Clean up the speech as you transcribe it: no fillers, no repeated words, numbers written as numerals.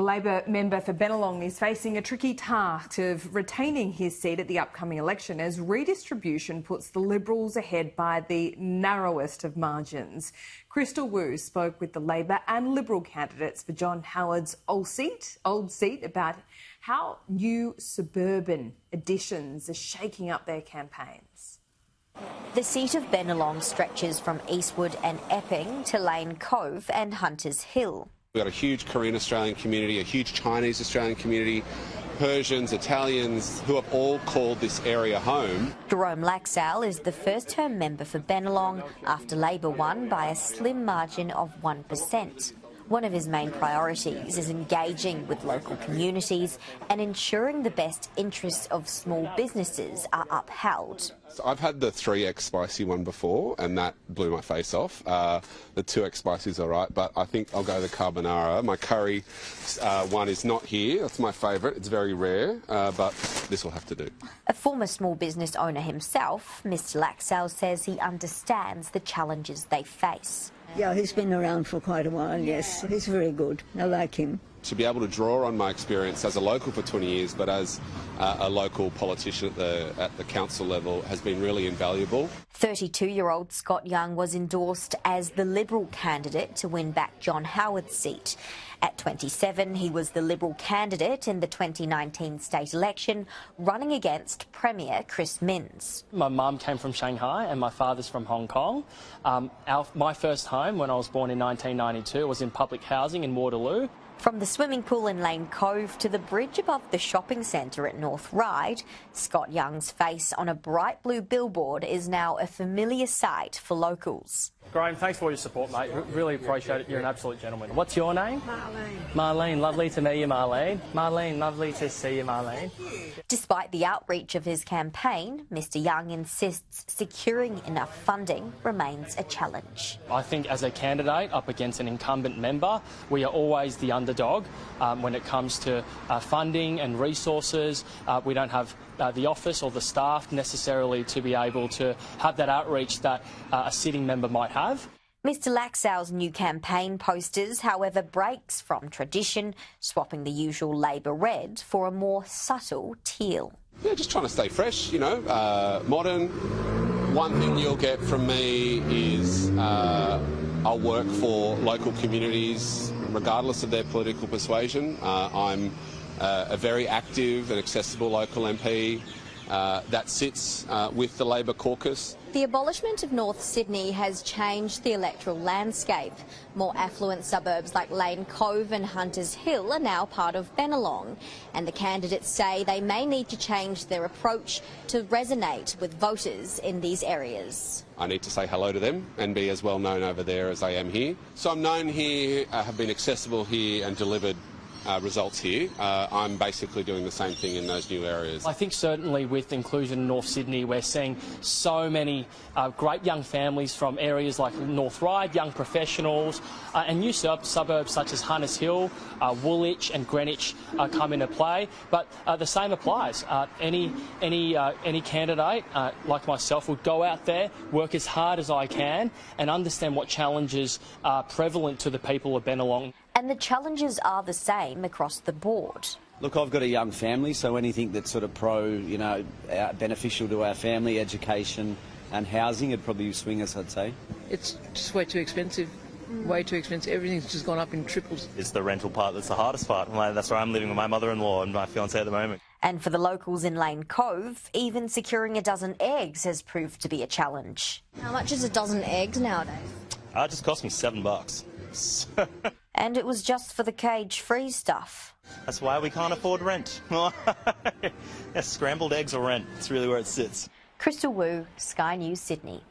The Labor member for Bennelong is facing a tricky task of retaining his seat at the upcoming election as redistribution puts the Liberals ahead by the narrowest of margins. Crystal Wu spoke with the Labor and Liberal candidates for John Howard's old seat about how new suburban additions are shaking up their campaigns. The seat of Bennelong stretches from Eastwood and Epping to Lane Cove and Hunters Hill. We've got a huge Korean Australian community, a huge Chinese Australian community, Persians, Italians, who have all called this area home. Jerome Laxale is the first-term member for Bennelong after Labor won by a slim margin of 1%. One of his main priorities is engaging with local communities and ensuring the best interests of small businesses are upheld. So I've had the 3X spicy one before and that blew my face off. The 2X spicy is all right, but I think I'll go the carbonara. My curry one is not here. That's my favourite. It's very rare, but this will have to do. A former small business owner himself, Mr Laxale says he understands the challenges they face. Yeah, he's been around for quite a while, yes. He's very good. I like him. To be able to draw on my experience as a local for 20 years, but as a local politician at the council level has been really invaluable. 32-year-old Scott Young was endorsed as the Liberal candidate to win back John Howard's seat. At 27, he was the Liberal candidate in the 2019 state election, running against Premier Chris Minns. My mum came from Shanghai and my father's from Hong Kong. My first home, when I was born in 1992, was in public housing in Waterloo. From the swimming pool in Lane Cove to the bridge above the shopping centre at North Ryde, Scott Young's face on a bright blue billboard is now a familiar sight for locals. Graham, thanks for your support, mate. Really appreciate it. You're an absolute gentleman. What's your name? Marlene. Marlene, lovely to meet you, Marlene. Marlene, lovely to see you, Marlene. Despite the outreach of his campaign, Mr Young insists securing enough funding remains a challenge. I think as a candidate up against an incumbent member, we are always the underdog when it comes to funding and resources. We don't have the office or the staff necessarily to be able to have that outreach that a sitting member might have. Mr Laxale's new campaign posters, however, breaks from tradition, swapping the usual Labor red for a more subtle teal. Yeah, just trying to stay fresh, modern. One thing you'll get from me is I'll work for local communities regardless of their political persuasion. I'm a very active and accessible local MP that sits with the Labor caucus. The abolishment of North Sydney has changed the electoral landscape. More affluent suburbs like Lane Cove and Hunters Hill are now part of Bennelong, and the candidates say they may need to change their approach to resonate with voters in these areas. I need to say hello to them and be as well known over there as I am here. So I'm known here, have been accessible here and delivered results here. I'm basically doing the same thing in those new areas. I think certainly with inclusion in North Sydney, we're seeing so many great young families from areas like North Ryde, young professionals, and new suburbs such as Hunters Hill, Woolwich and Greenwich come into play. But the same applies. Any candidate like myself would go out there, work as hard as I can, and understand what challenges are prevalent to the people of Bennelong. And the challenges are the same across the board. Look, I've got a young family, so anything that's sort of beneficial to our family, education and housing, it'd probably swing us, I'd say. It's just way too expensive. Way too expensive. Everything's just gone up in triples. It's the rental part that's the hardest part. That's where I'm living with my mother-in-law and my fiancée at the moment. And for the locals in Lane Cove, even securing a dozen eggs has proved to be a challenge. How much is a dozen eggs nowadays? It just cost me $7. And it was just for the cage-free stuff. That's why we can't afford rent. Scrambled eggs or rent. It's really where it sits. Crystal Wu, Sky News, Sydney.